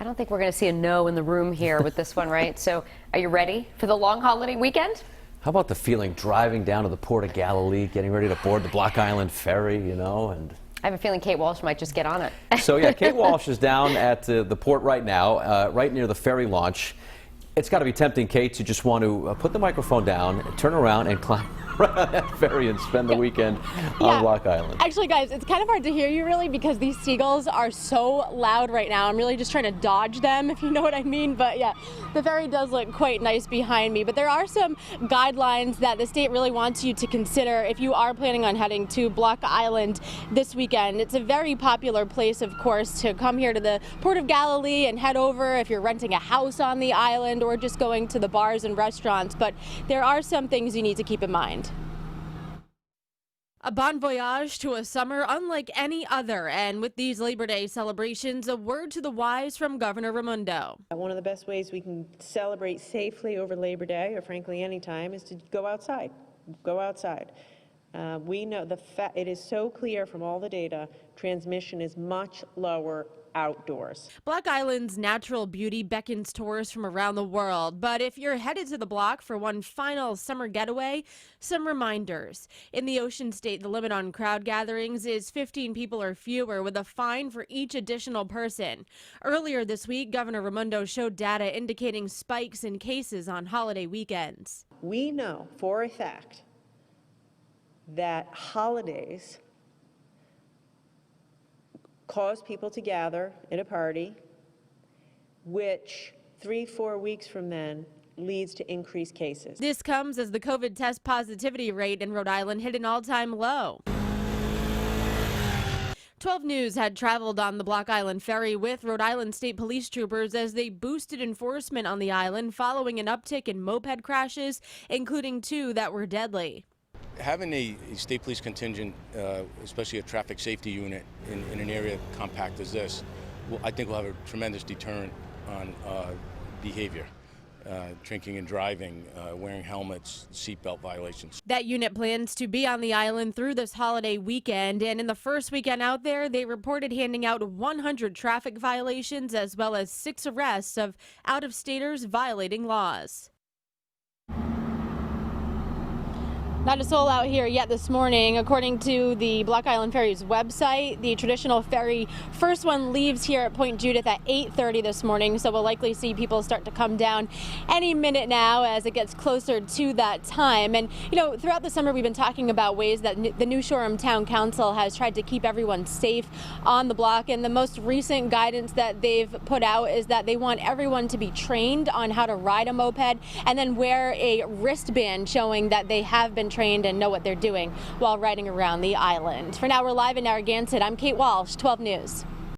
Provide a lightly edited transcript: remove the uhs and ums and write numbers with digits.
I don't think we're going to see a no in the room here with this one, right? So are you ready for the long holiday weekend? How about the feeling driving down to the Port of Galilee, getting ready to board the Block Island ferry, you know? And I have a feeling Kate Walsh might just get on it. So yeah, Kate Walsh is down at the port right now, right near the ferry launch. It's got to be tempting, Kate, to just want to put the microphone down, turn around, and climb right on that ferry and spend the weekend on Block Island. Actually, guys, it's kind of hard to hear you really because these seagulls are so loud right now. I'm really just trying to dodge them, if you know what I mean. But yeah, the ferry does look quite nice behind me. But there are some guidelines that the state really wants you to consider if you are planning on heading to Block Island this weekend. It's a very popular place, of course, to come here to the Port of Galilee and head over if you're renting a house on the island or just going to the bars and restaurants. But there are some things you need to keep in mind. A bon voyage to a summer unlike any other, and with these Labor Day celebrations, a word to the wise from Governor Raimondo. One of the best ways we can celebrate safely over Labor Day, or frankly any time, is to go outside. Go outside. We know it is so clear from all the data, transmission is much lower outdoors. Block Island's natural beauty beckons tourists from around the world, but if you're headed to the block for one final summer getaway, some reminders. In the Ocean State, the limit on crowd gatherings is 15 people or fewer, with a fine for each additional person. Earlier this week, Governor Raimondo showed data indicating spikes in cases on holiday weekends. We know for a fact that holidays cause people to gather at a party, which 3-4 weeks from then leads to increased cases. This comes as the COVID test positivity rate in Rhode Island hit an all-time low. 12 News had traveled on the Block Island ferry with Rhode Island State Police troopers as they boosted enforcement on the island following an uptick in moped crashes, including 2 that were deadly. Having a state police contingent, especially a traffic safety unit in an area compact as this, I think will have a tremendous deterrent on behavior. Drinking and driving, wearing helmets, seatbelt violations. That unit plans to be on the island through this holiday weekend, and in the first weekend out there, they reported handing out 100 traffic violations as well as 6 arrests of out-of-staters violating laws. Not a soul out here yet this morning. According to the Block Island Ferry's website, the traditional ferry first one leaves here at Point Judith at 8:30 this morning, so we'll likely see people start to come down any minute now as it gets closer to that time. And, you know, throughout the summer we've been talking about ways that the New Shoreham Town Council has tried to keep everyone safe on the block, and the most recent guidance that they've put out is that they want everyone to be trained on how to ride a moped and then wear a wristband showing that they have been trained and know what they're doing while riding around the island. For now, we're live in Narragansett. I'm Kate Walsh, 12 News.